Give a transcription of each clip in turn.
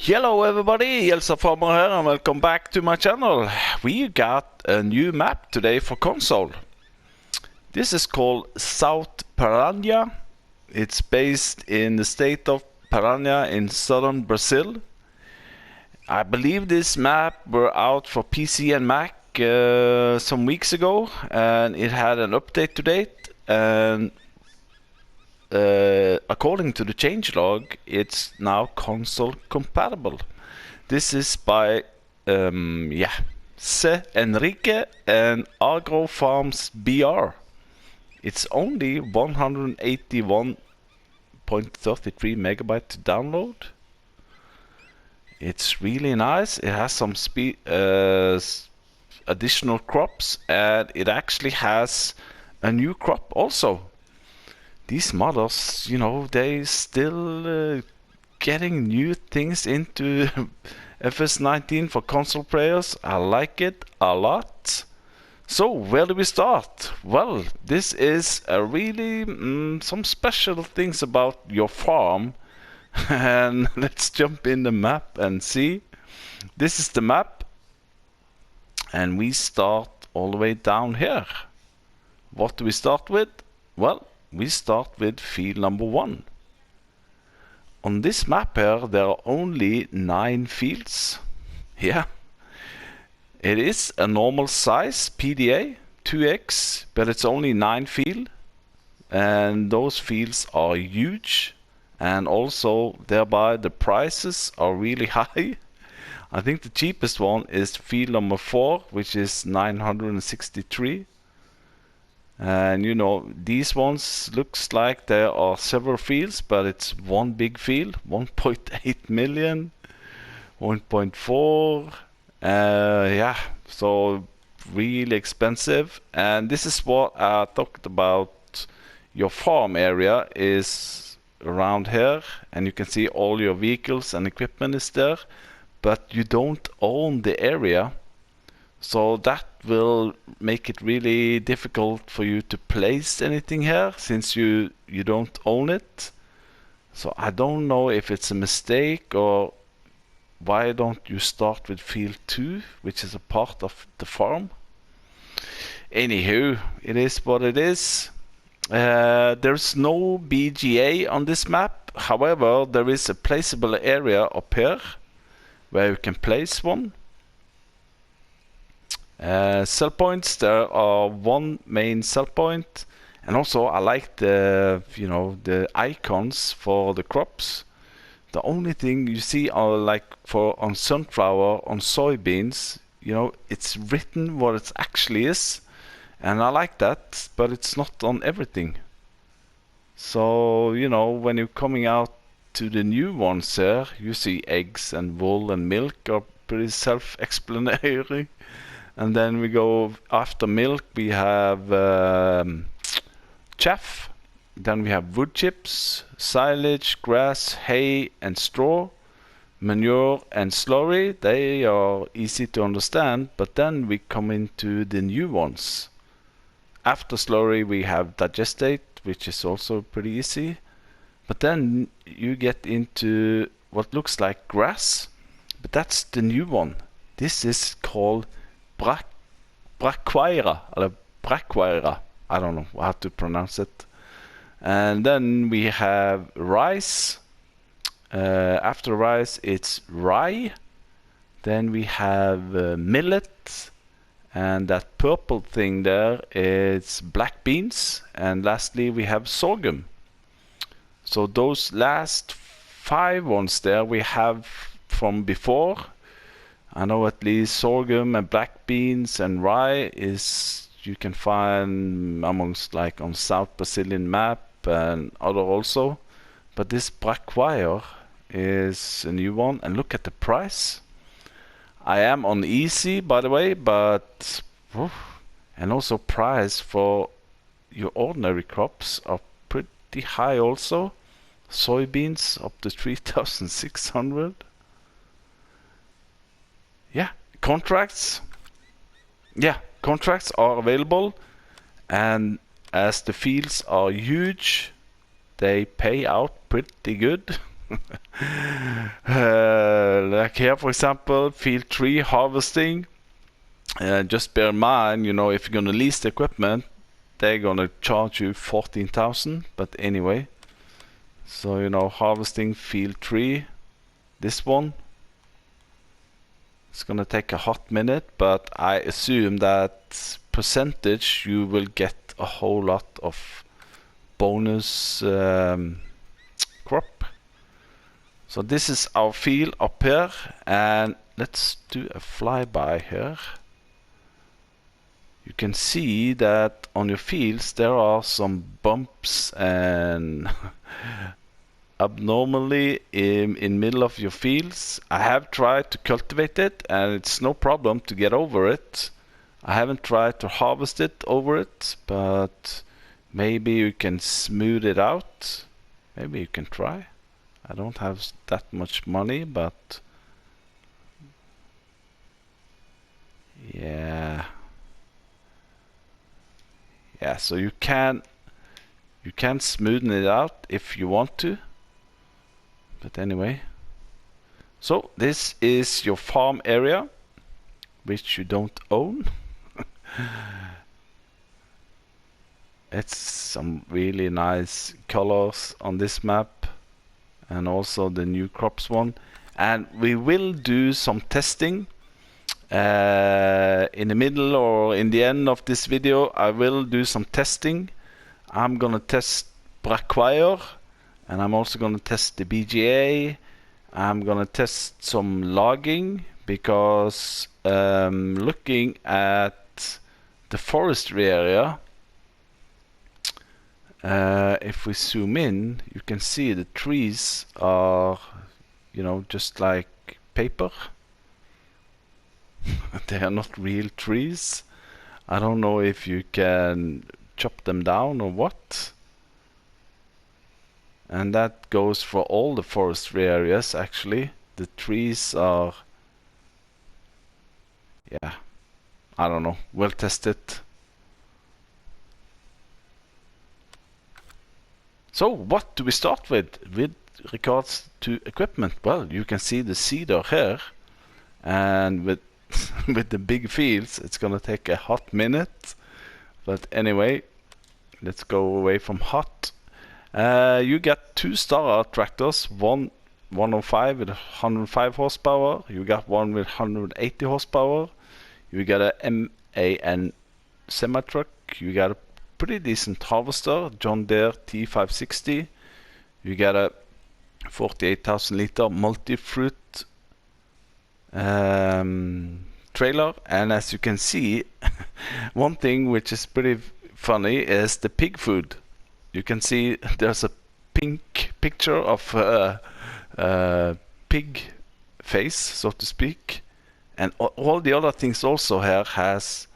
Hello everybody, Elsa Farmer here and welcome back to my channel. We got a new map today for console. This is called South Parana. It's based in the state of Parana in southern Brazil. I believe this map were out for PC and Mac some weeks ago, and it had an update to date, and according to the changelog, it's now console compatible. This is by Henrique and Agro Farms BR. It's only 181.33 megabyte to download. It's really nice. It has some additional crops, and it actually has a new crop also. These modders, you know, they still getting new things into FS19 for console players. I like it a lot. So where do we start? Well, this is a really some special things about your farm. And let's jump in the map and see. This is the map, and we start all the way down here. What do we start with? Well, we start with field number 1. On this map here, there are only 9 fields. Yeah. It is a normal size PDA, 2x, but it's only 9 fields. And those fields are huge. And also, thereby, the prices are really high. I think the cheapest one is field number 4, which is 963. And you know, these ones looks like there are several fields, but it's one big field, 1.8 million, 1.4. Yeah, so really expensive. And this is what I talked about. Your farm area is around here, and you can see all your vehicles and equipment is there, but you don't own the area. So that will make it really difficult for you to place anything here, since you don't own it. So I don't know if it's a mistake, or why don't you start with field 2, which is a part of the farm. Anywho, it is what it is. There's no BGA on this map. However, there is a placeable area up here where you can place one. Sell points, there are one main sell point, and also I like the the icons for the crops. The only thing you see are like on sunflower, on soybeans, it's written what it actually is, and I like that, but it's not on everything. So when you're coming out to the new ones here, you see eggs and wool and milk are pretty self-explanatory. And then we go after milk, we have chaff. Then we have wood chips, silage, grass, hay and straw, manure and slurry. They are easy to understand, but then we come into the new ones. After slurry we have digestate, which is also pretty easy. But then you get into what looks like grass, but that's the new one. This is called Brachiaria, I don't know how to pronounce it. And then we have rice. After rice, it's rye. Then we have millet, and that purple thing there is black beans. And lastly, we have sorghum. So those last 5 ones there we have from before. I know at least sorghum and black beans and rye you can find amongst like on South Brazilian map and other also. But this Brachiaria is a new one, and look at the price. I am on easy, by the way, but and also price for your ordinary crops are pretty high also. Soybeans up to 3,600. Yeah, contracts are available, and as the fields are huge, they pay out pretty good. Like here, for example, field tree harvesting. Just bear in mind, you know, if you're gonna lease the equipment, they're gonna charge you 14,000. But anyway, so you know, harvesting field tree, this one, it's gonna take a hot minute, but I assume that percentage you will get a whole lot of bonus crop. So this is our field up here, and let's do a flyby here. You can see that on your fields there are some bumps and abnormally in middle of your fields. I have tried to cultivate it and it's no problem to get over it. I haven't tried to harvest it over it, but maybe you can smooth it out. Maybe you can try. I don't have that much money, but yeah. Yeah, so you can smoothen it out if you want to. But anyway. So this is your farm area, which you don't own. It's some really nice colors on this map, and also the new crops one. And we will do some testing in the middle or in the end of this video. I will do some testing. I'm gonna test Brachiaria, and I'm also gonna test the BGA. I'm gonna test some logging, because looking at the forestry area, if we zoom in, you can see the trees are, you know, just like paper. They are not real trees. I don't know if you can chop them down or what. And that goes for all the forestry areas, actually. The trees are, yeah, I don't know. We'll test it. So what do we start with regards to equipment? Well, you can see the cedar here, and with with the big fields, it's gonna take a hot minute. But anyway, let's go away from hot. You got two Star tractors, one 105 with 105 horsepower. You got one with 180 horsepower. You got a MAN semi-truck. You got a pretty decent harvester, John Deere T560. You got a 48,000 liter multi-fruit trailer. And as you can see, one thing which is pretty funny is the pig food. You can see there's a pink picture of a pig face, so to speak, and all the other things also here has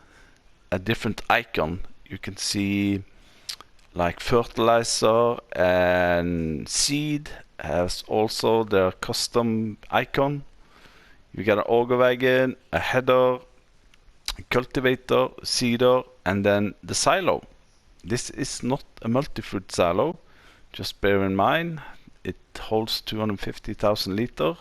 a different icon. You can see like fertilizer and seed has also their custom icon. You got an auger wagon, a header, a cultivator, seeder, and then the silo. This is not a multi-fruit silo, just bear in mind it holds 250,000 liter.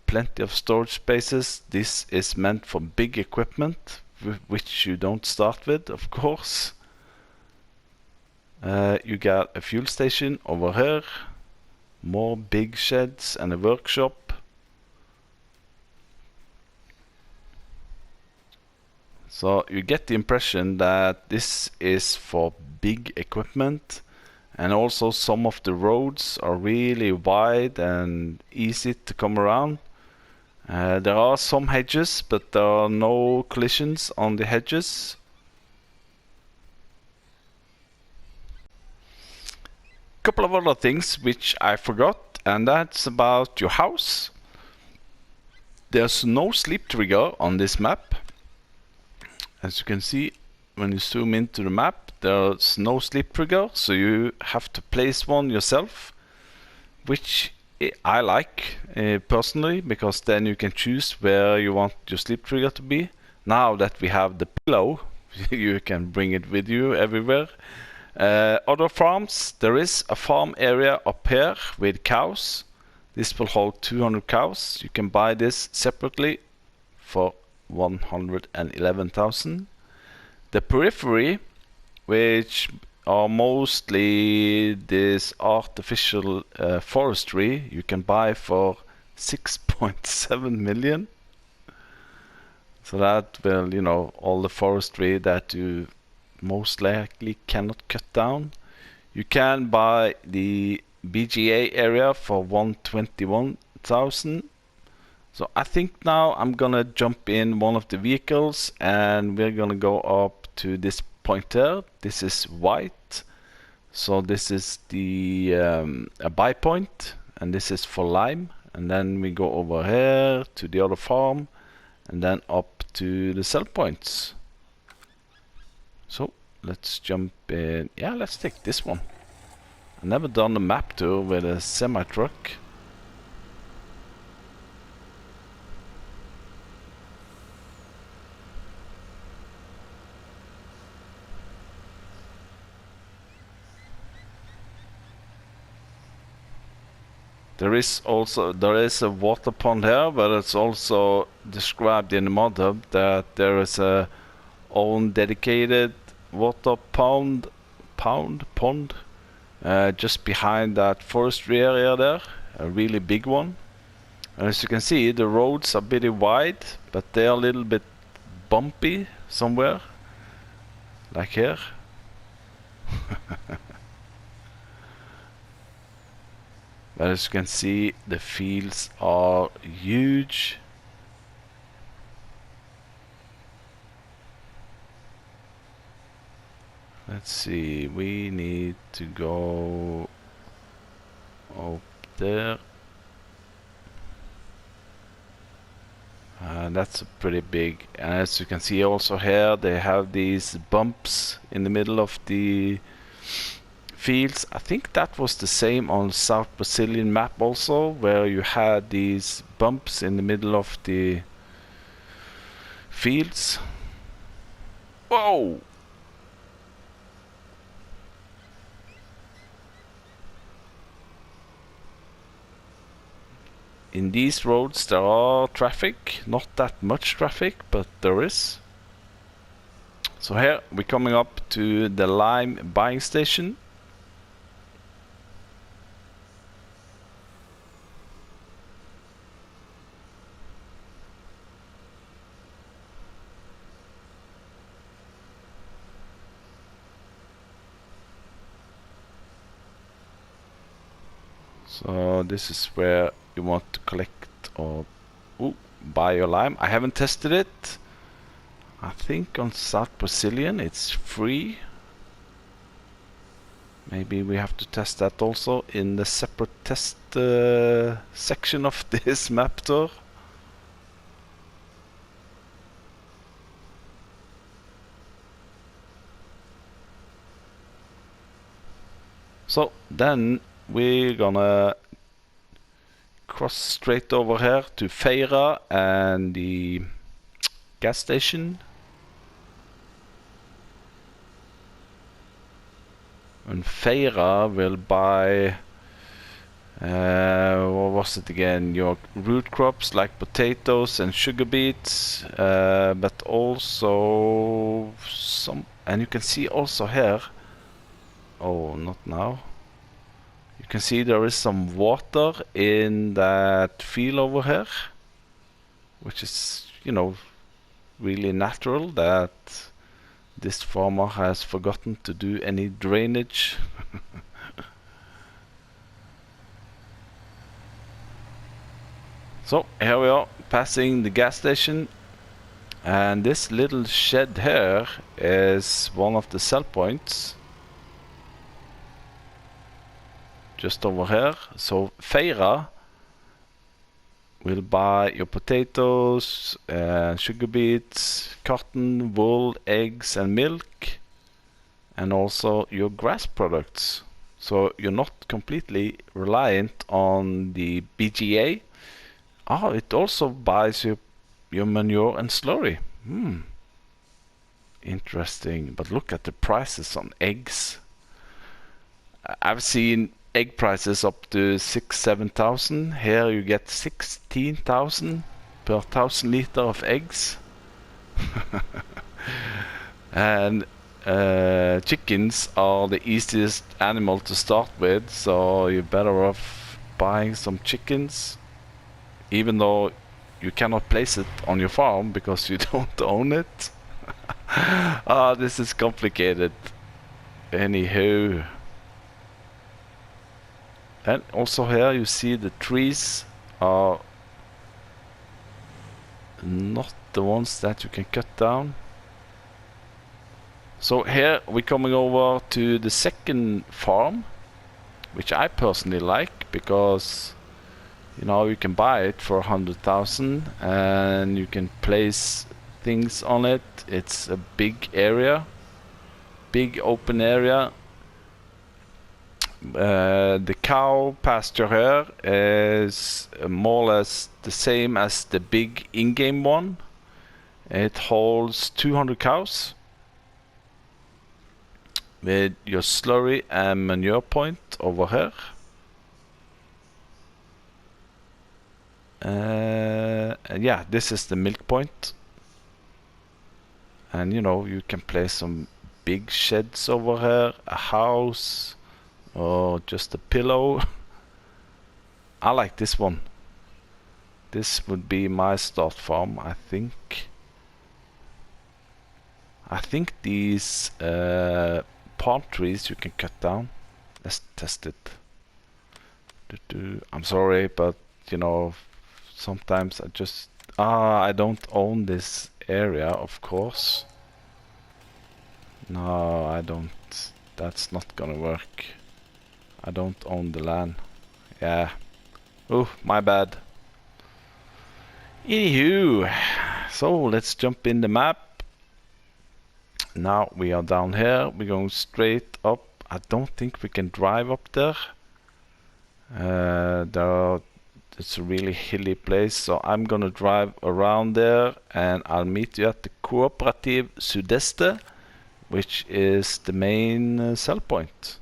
Plenty of storage spaces. This is meant for big equipment, which you don't start with, of course. You got a fuel station over here, more big sheds and a workshop. So you get the impression that this is for big equipment, and also some of the roads are really wide and easy to come around. There are some hedges, but there are no collisions on the hedges. Couple of other things which I forgot, and that's about your house. There's no sleep trigger on this map. As you can see, when you zoom into the map, there's no sleep trigger, so you have to place one yourself, which I like personally, because then you can choose where you want your sleep trigger to be. Now that we have the pillow, You can bring it with you everywhere. Other farms, there is a farm area up here with cows. This will hold 200 cows. You can buy this separately for 111,000. The periphery, which are mostly this artificial forestry, you can buy for 6.7 million. So that will, you know, all the forestry that you most likely cannot cut down. You can buy the BGA area for 121,000. So I think now I'm gonna jump in one of the vehicles and we're gonna go up to this point here. This is white. So this is the a buy point, and this is for lime. And then we go over here to the other farm and then up to the sell points. So let's jump in. Yeah, let's take this one. I've never done a map tour with a semi-truck. There is a water pond here, but it's also described in the mod hub that there is a own dedicated water pond just behind that forestry area there, a really big one. And as you can see, the roads are pretty wide, but they are a little bit bumpy somewhere, like here. But as you can see, the fields are huge. Let's see, we need to go up there. That's pretty big. And as you can see also here, they have these bumps in the middle of the fields. I think that was the same on South Brazilian map also, where you had these bumps in the middle of the fields. Whoa! In these roads there are traffic, not that much traffic, but there is. So here we're coming up to the lime buying station. So this is where you want to collect or buy your lime. I haven't tested it. I think on South Brazilian it's free. Maybe we have to test that also in the separate test section of this map tour. So then we're gonna cross straight over here to Feira and the gas station. And Feira will buy, what was it again, your root crops like potatoes and sugar beets, but also some, and you can see also here, oh, not now. You can see there is some water in that field over here, which is, you know, really natural that this farmer has forgotten to do any drainage. So here we are passing the gas station, and this little shed here is one of the sell points. Just over here. So Feira will buy your potatoes, sugar beets, cotton, wool, eggs and milk, and also your grass products. So you're not completely reliant on the BGA. It also buys your manure and slurry. Interesting. But look at the prices on eggs. I've seen egg prices up to 6,000-7,000. Here you get 16,000 per 1,000 liter of eggs. And chickens are the easiest animal to start with, so you're better off buying some chickens, even though you cannot place it on your farm because you don't own it. This is complicated. Anywho. And also here you see the trees are not the ones that you can cut down. So here we're coming over to the second farm, which I personally like because you know you can buy it for 100,000 and you can place things on it. It's a big area, big open area. The cow pasture here is more or less the same as the big in-game one. It holds 200 cows with your slurry and manure point over here. Yeah, this is the milk point. And you know, you can place some big sheds over here, a house, or just a pillow. I like this one. This would be my start farm, I think. I think these palm trees you can cut down. Let's test it. I'm sorry, but you know, sometimes I don't own this area, of course. No, I don't. That's not gonna work. I don't own the land. Yeah. Oh, my bad. Anywho, so let's jump in the map. Now we are down here. We're going straight up. I don't think we can drive up there. It's a really hilly place, so I'm gonna drive around there and I'll meet you at the Cooperative Sudeste, which is the main sell point.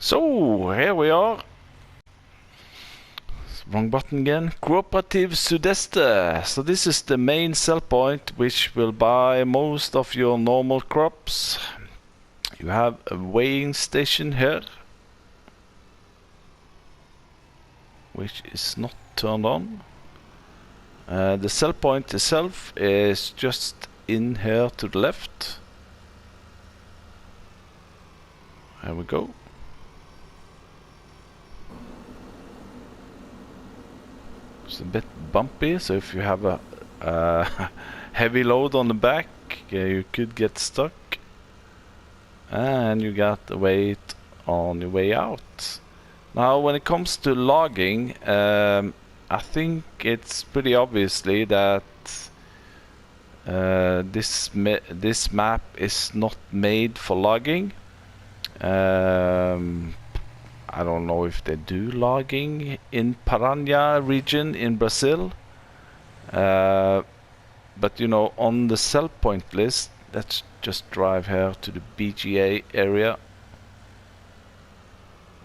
So, here we are. Wrong button again. Cooperative Sudeste. So this is the main sell point, which will buy most of your normal crops. You have a weighing station here, which is not turned on. The sell point itself is just in here to the left. There we go. It's a bit bumpy, so if you have a heavy load on the back, you could get stuck. And you got the weight on your way out. Now, when it comes to logging, I think it's pretty obviously that this map is not made for logging. I don't know if they do logging in Parana region in Brazil. But you know, on the sell point list, let's just drive here to the BGA area.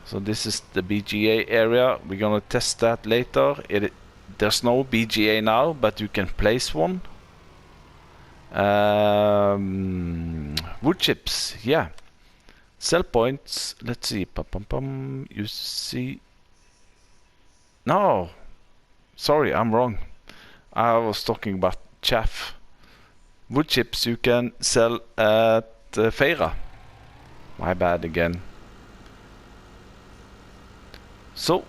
So this is the BGA area. We're gonna test that later. There's no BGA now, but you can place one. Wood chips, yeah. Sell points, let's see. You see. No, sorry, I'm wrong. I was talking about chaff. wood chips you can sell at Feira. My bad again. So,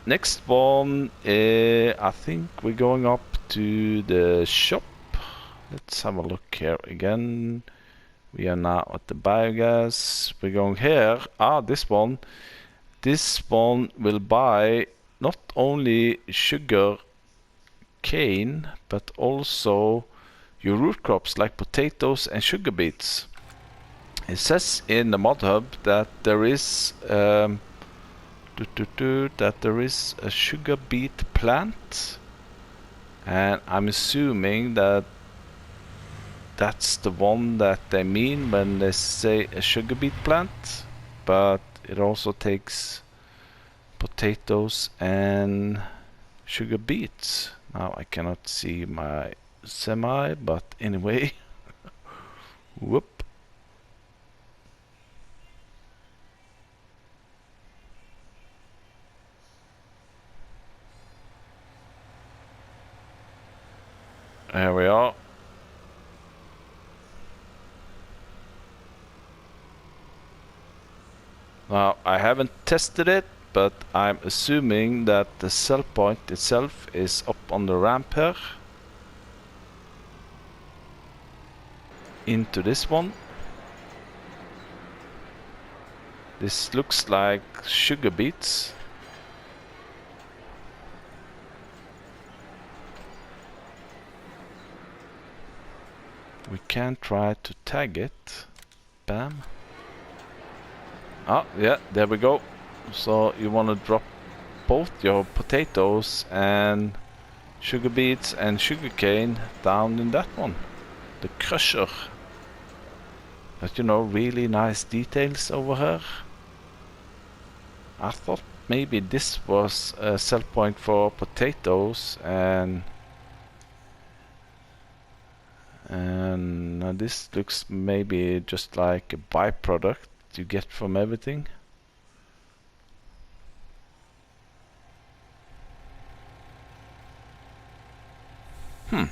next one, I think we're going up to the shop. Let's have a look here again. We are now at the biogas. We're going here. This one. This one will buy not only sugar cane, but also your root crops like potatoes and sugar beets. It says in the mod hub that there is a sugar beet plant, and I'm assuming that that's the one that they mean when they say a sugar beet plant, but it also takes potatoes and sugar beets. Now I cannot see my semi, but anyway. Whoop. There we are. Now I haven't tested it, but I'm assuming that the sell point itself is up on the ramp here. Into this one. This looks like sugar beets. We can try to tag it. Bam. Yeah, there we go. So you want to drop both your potatoes and sugar beets and sugar cane down in that one. The crusher. But you know, really nice details over here. I thought maybe this was a sell point for potatoes and this looks maybe just like a byproduct you get from everything. And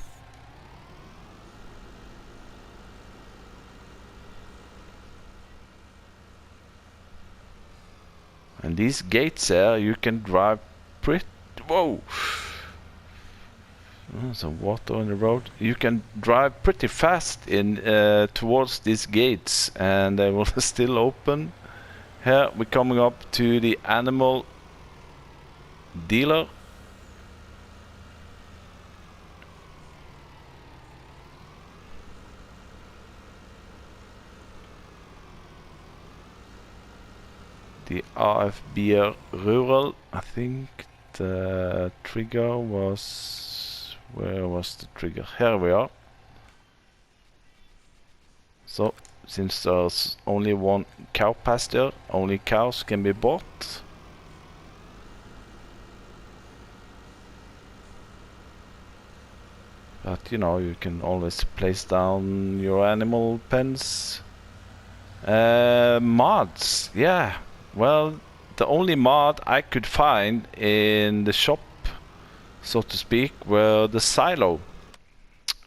these gates here, you can drive pretty... Whoa! There's water on the road. You can drive pretty fast in towards these gates, and they will still open. Here we're coming up to the animal dealer. The AFB Rural. I think the trigger was... Where was the trigger? Here we are. So, since there's only one cow pasture, only cows can be bought. But you know, you can always place down your animal pens. Mods, yeah. Well, the only mod I could find in the shop, so to speak, were the silo.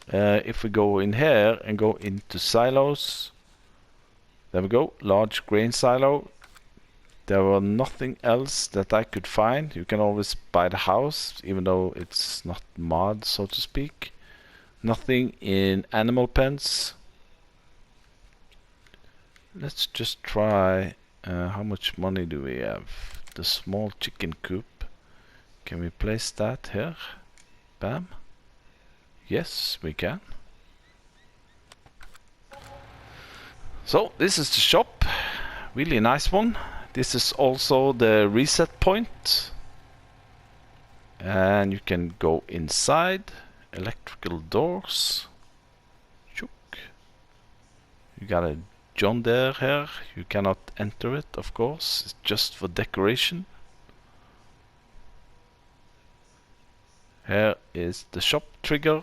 If we go in here and go into silos, there we go, large grain silo. There were nothing else that I could find. You can always buy the house, even though it's not mod, so to speak. Nothing in animal pens. Let's just try. How much money do we have? The small chicken coop. Can we place that here? Bam. Yes, we can. So this is the shop. Really nice one. This is also the reset point. And you can go inside. Electrical doors. Chook. You got a John Deere here. You cannot enter it, of course. It's just for decoration. Here is the shop trigger.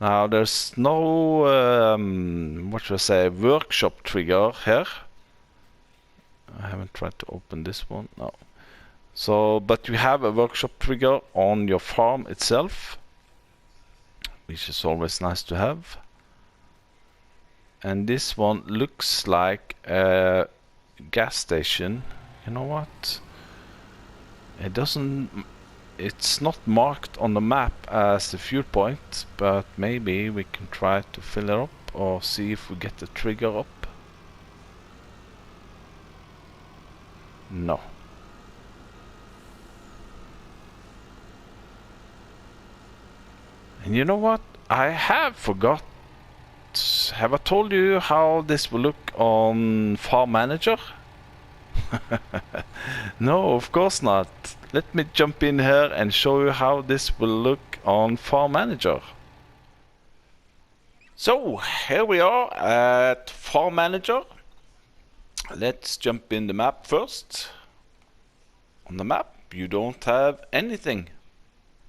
Now there's no, what should I say, workshop trigger here. I haven't tried to open this one, no. So, but you have a workshop trigger on your farm itself. which is always nice to have. And this one looks like a gas station. You know what? It doesn't... It's not marked on the map as the fuel point, but maybe we can try to fill it up or see if we get the trigger up. No. And you know what? I have forgot. Have I told you how this will look on Farm Manager? No, of course not. Let me jump in here and show you how this will look on Farm Manager. So, here we are at Farm Manager. Let's jump in the map first. On the map, you don't have anything.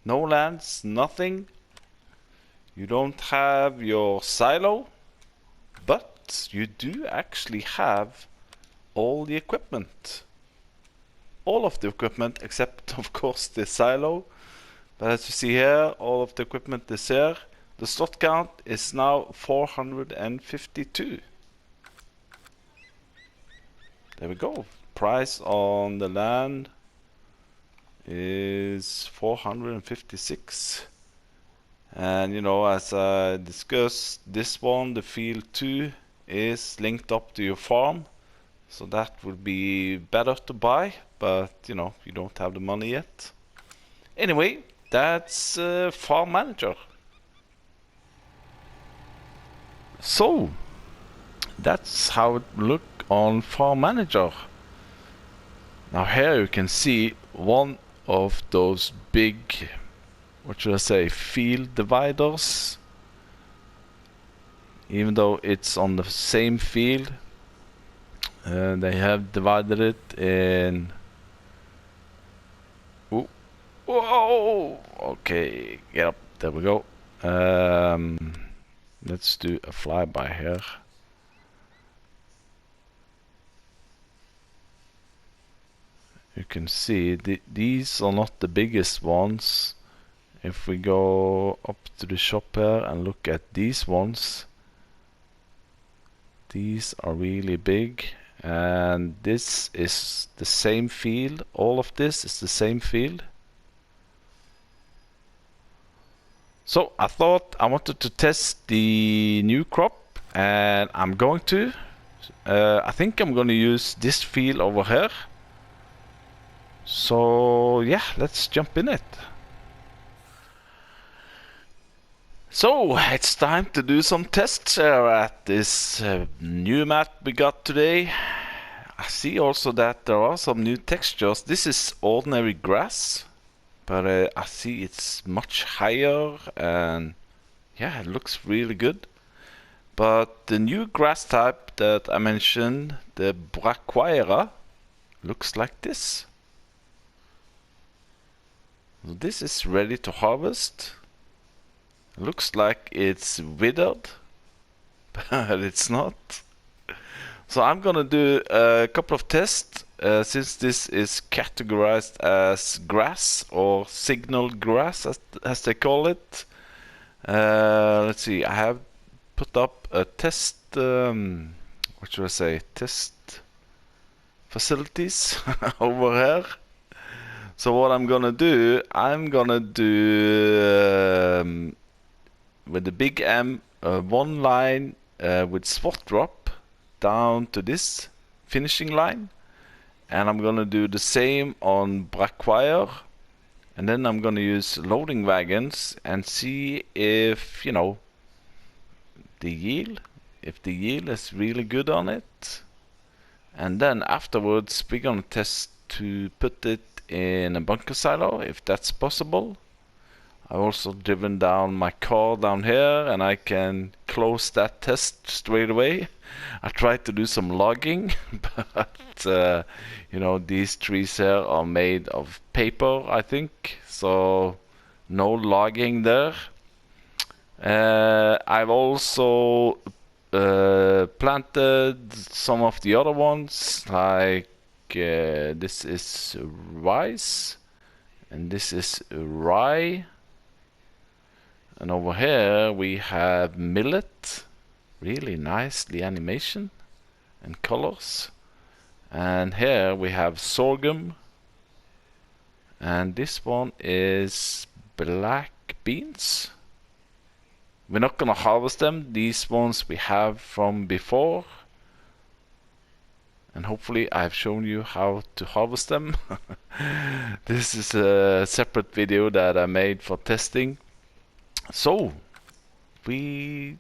No lands, nothing. You don't have your silo, but you do actually have all the equipment. All of the equipment except of course the silo. But as you see here, all of the equipment is here. The slot count is now 452. There we go. Price on the land is 456. And you know, as I discussed, this one, the field 2, is linked up to your farm, so that would be better to buy, but you know, you don't have the money yet. Anyway, that's Farm Manager. So that's how it look on Farm Manager. Now here you can see one of those big, what should I say, field dividers. Even though it's on the same field, they have divided it in... Ooh. Whoa! Okay, get up. There we go. Let's do a flyby here. You can see these are not the biggest ones. If we go up to the shop here and look at these ones, these are really big, and this is the same field. All of this is the same field. So I thought I wanted to test the new crop, and I'm going to. I think I'm going to use this field over here. So yeah, let's jump in it. So it's time to do some tests here at this new map we got today. I see also that there are some new textures. This is ordinary grass, but I see it's much higher, and yeah, it looks really good. But the new grass type that I mentioned, the Brachiaria, looks like this. So this is ready to harvest. Looks like it's withered, but it's not. So I'm gonna do a couple of tests since this is categorized as grass, or signal grass as they call it. Let's see, I have put up a test, what should I say, test facilities over here. So what I'm gonna do with the big M, one line with spot drop down to this finishing line, and I'm gonna do the same on Brachiaria, and then I'm gonna use loading wagons and see if, you know, if the yield is really good on it. And then afterwards we're gonna test to put it in a bunker silo if that's possible. I've also driven down my car down here, and I can close that test straight away. I tried to do some logging, but you know, these trees here are made of paper, I think, so no logging there. I've also planted some of the other ones, like this is rice, and this is rye. And over here we have millet. Really nice, the animation and colors. And here we have sorghum. And this one is black beans. We're not gonna harvest them. These ones we have from before. And hopefully I've shown you how to harvest them. This is a separate video that I made for testing. So we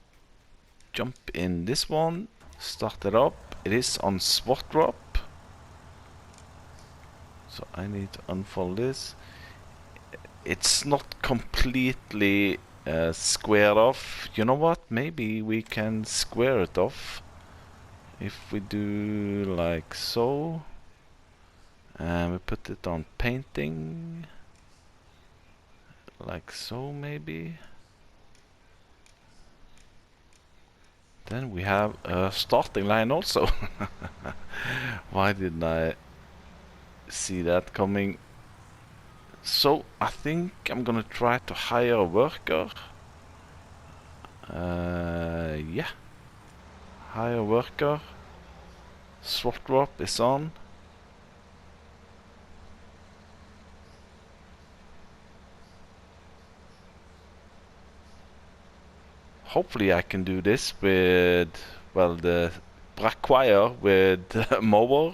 jump in this one, start it up. It is on swat drop. So I need to unfold this. It's not completely squared off. You know what? Maybe we can square it off. If we do like so, and we put it on painting, like so maybe, then we have a starting line also. Why didn't I see that coming? So I think I'm gonna try to hire a worker. Yeah. Hire worker. Swap drop is on. Hopefully I can do this with, well, the Brachiaria with a mower.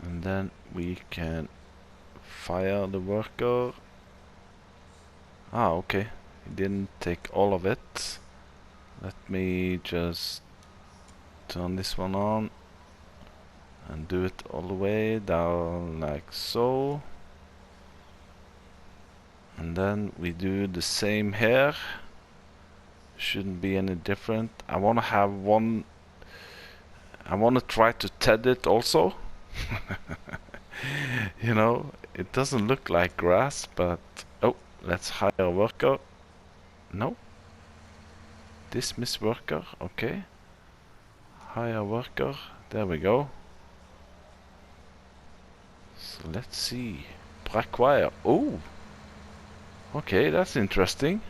And then we can fire the worker. Ah, okay. It didn't take all of it. Let me just turn this one on and do it all the way down like so. And then we do the same here. Shouldn't be any different. I want to have one. I want to try to TED it also. You know, it doesn't look like grass, but oh, let's hire a worker. No. Dismiss worker. Okay. Hire worker. There we go. So let's see. Brachiaria. Oh. Okay, that's interesting.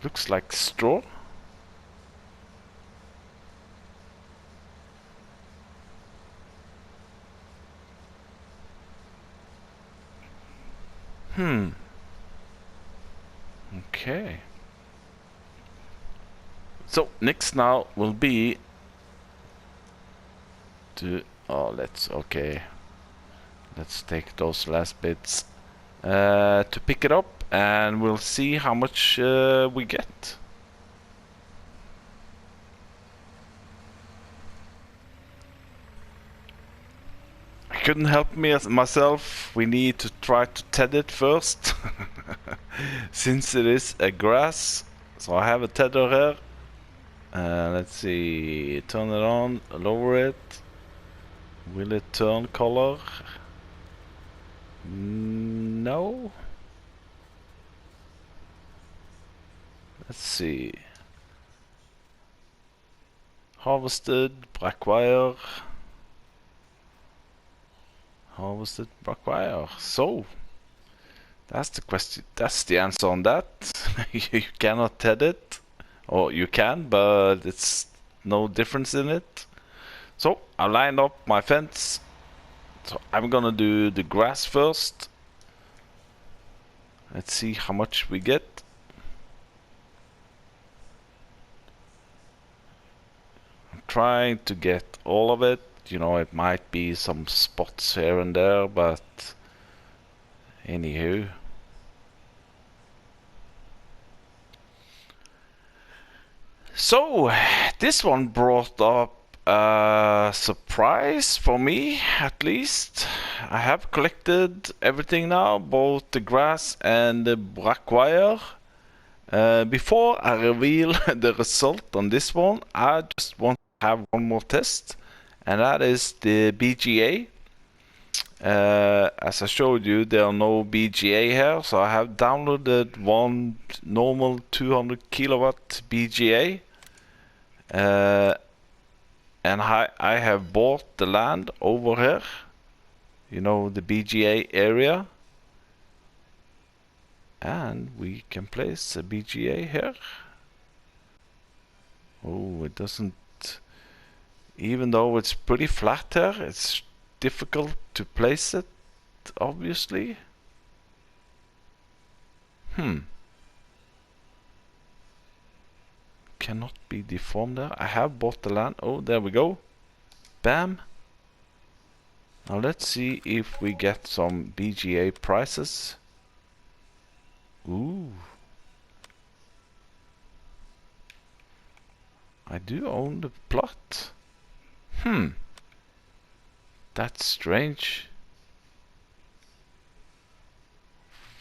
Looks like straw. Okay. So next now will be to okay. Let's take those last bits to pick it up, and we'll see how much we get. I couldn't help myself. We need to try to TED it first, since it is a grass. So I have a tether here. Let's see. Turn it on. Lower it. Will it turn color? No. Let's see. Harvested Brachiaria. Harvested Brachiaria. So that's the question. That's the answer on that. You cannot TED it, or you can, but it's no difference in it. So I lined up my fence. So I'm gonna do the grass first. Let's see how much we get. I'm trying to get all of it. You know, it might be some spots here and there, but anywho. So this one brought up a surprise for me, at least. I have collected everything now, both the grass and the Brachiaria. Before I reveal the result on this one, I just want to have one more test, and that is the BGA. As I showed you, there are no BGA here, so I have downloaded one normal 200 kilowatt BGA. And I have bought the land over here. You know, the BGA area. And we can place a BGA here. Oh, it doesn't... Even though it's pretty flat here, it's difficult to place it, obviously. Cannot be deformed there. I have bought the land. Oh, there we go. Bam. Now let's see if we get some BGA prices. Ooh. I do own the plot. That's strange.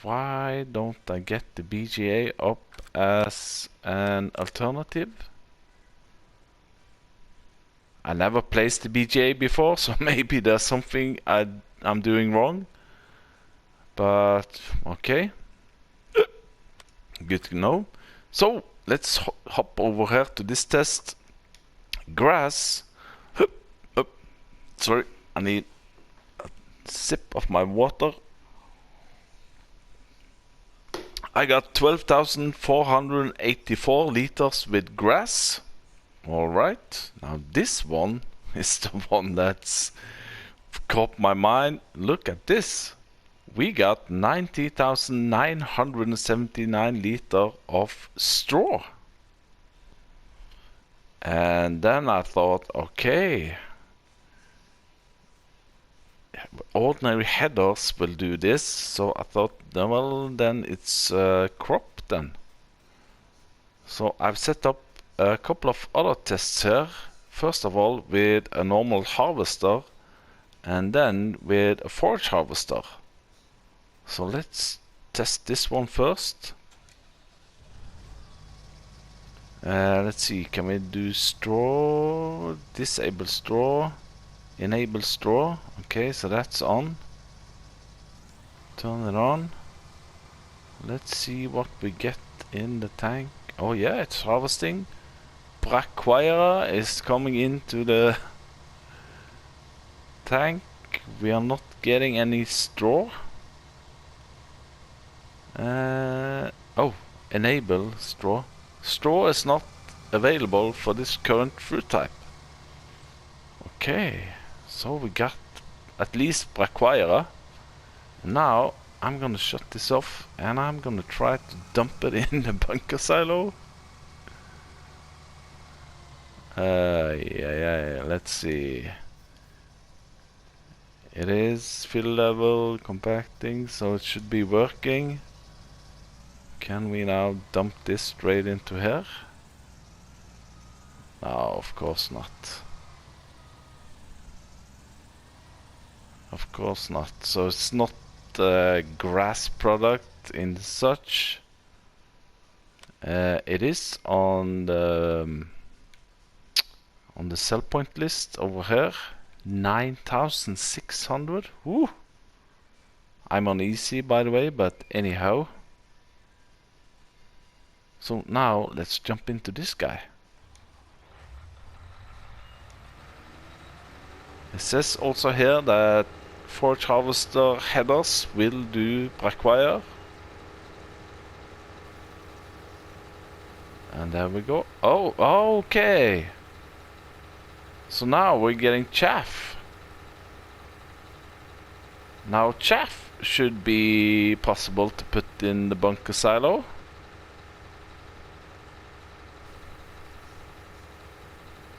Why don't I get the BGA up as an alternative? I never placed the BGA before, so maybe there's something I'm doing wrong. But, okay. Good to know. So, let's hop over here to this test. Grass. Sorry, I need a sip of my water. I got 12,484 liters with grass. Alright, now this one is the one that's caught my mind. Look at this. We got 90,979 liters of straw. And then I thought, okay, ordinary headers will do this. So I thought, well, then it's crop then. So I've set up a couple of other tests here. First of all with a normal harvester, and then with a forage harvester. So let's test this one first. Let's see, can we do straw, disable straw, enable straw? Okay, so that's on. Turn it on. Let's see what we get in the tank. Oh yeah, it's harvesting. Brachiaria is coming into the tank. We are not getting any straw. Oh, enable straw. Straw is not available for this current fruit type. Okay, so we got at least Brachiaria. Now I'm gonna shut this off and I'm gonna try to dump it in the bunker silo. Yeah, let's see. It is fill level compacting, so it should be working. Can we now dump this straight into here? No, of course not. Of course not. So it's not a grass product in such. It is on the sell point list over here. 9,600. Woo! I'm on easy, by the way, but anyhow. So now let's jump into this guy. It says also here that forage harvester headers will do Brachiaria. And there we go. Oh, okay. So now we're getting chaff. Now chaff should be possible to put in the bunker silo.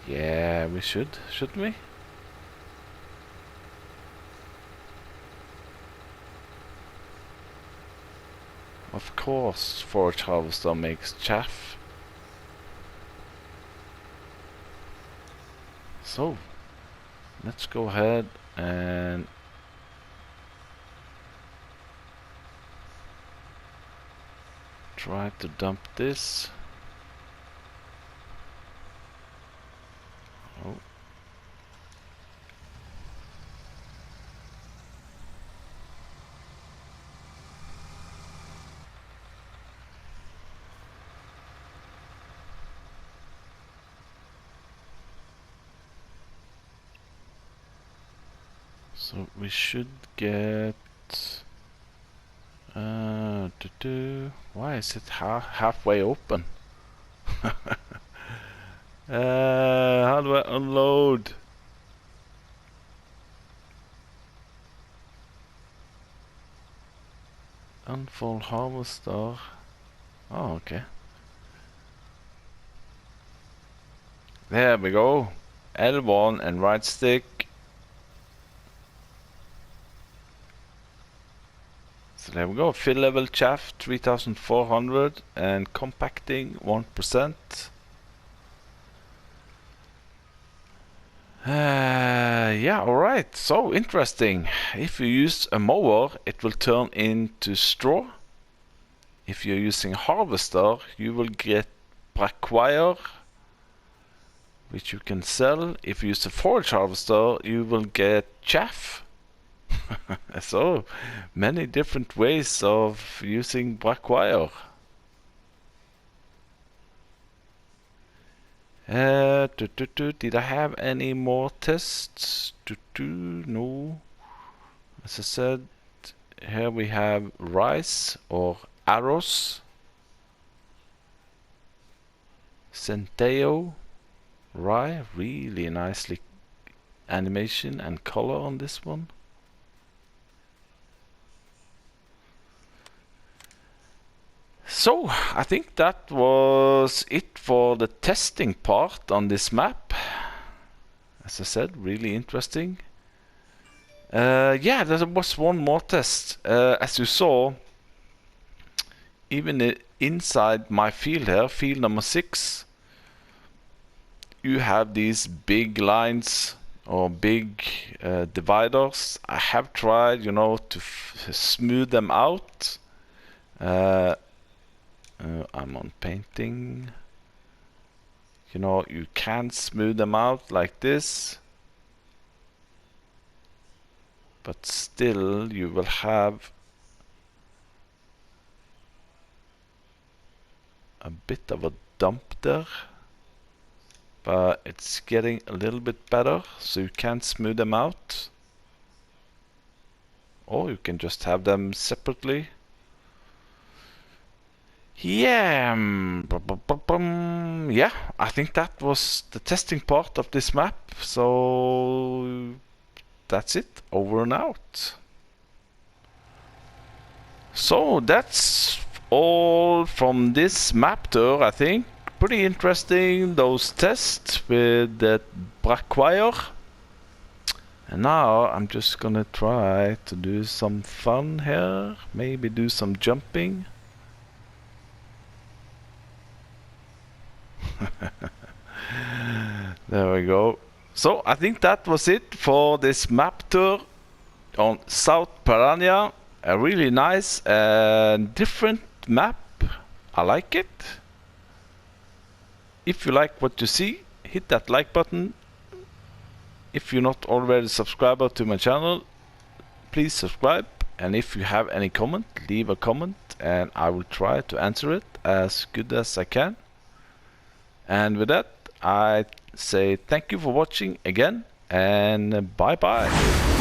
Yeah, we should, shouldn't we? Of course, forage harvester makes chaff. So, let's go ahead and try to dump this. Oh. So we should get... Why is it halfway open? How do I unload? Unfold harvester. Oh, okay. There we go. L1 and right stick. So there we go. Fill level chaff 3400 and compacting 1%. Yeah, alright. So interesting. If you use a mower, it will turn into straw. If you're using a harvester, you will get Brachiaria, which you can sell. If you use a forage harvester, you will get chaff. So many different ways of using Brachiaria. Did I have any more tests? No. As I said, here we have rice or arroz, centeo, rye. Really nicely animation and color on this one. So I think that was it for the testing part on this map. As I said, really interesting. Yeah, there was one more test. As you saw, even inside my field here, field number 6, you have these big lines or big dividers. I have tried, to smooth them out. I'm on painting. You can smooth them out like this, but still you will have a bit of a dump there. But it's getting a little bit better, so you can smooth them out, or you can just have them separately. Yeah, yeah, I think that was the testing part of this map. So that's it, over and out. So that's all from this map tour, I think. Pretty interesting, those tests with the Brachiaria. And now I'm just gonna try to do some fun here, maybe do some jumping. There we go. So I think that was it for this map tour on South Parana. A really nice and different map. I like it. If you like what you see, hit that like button. If you're not already a subscriber to my channel, please subscribe. And if you have any comment, leave a comment and I will try to answer it as good as I can. And with that, I say thank you for watching again, and bye bye.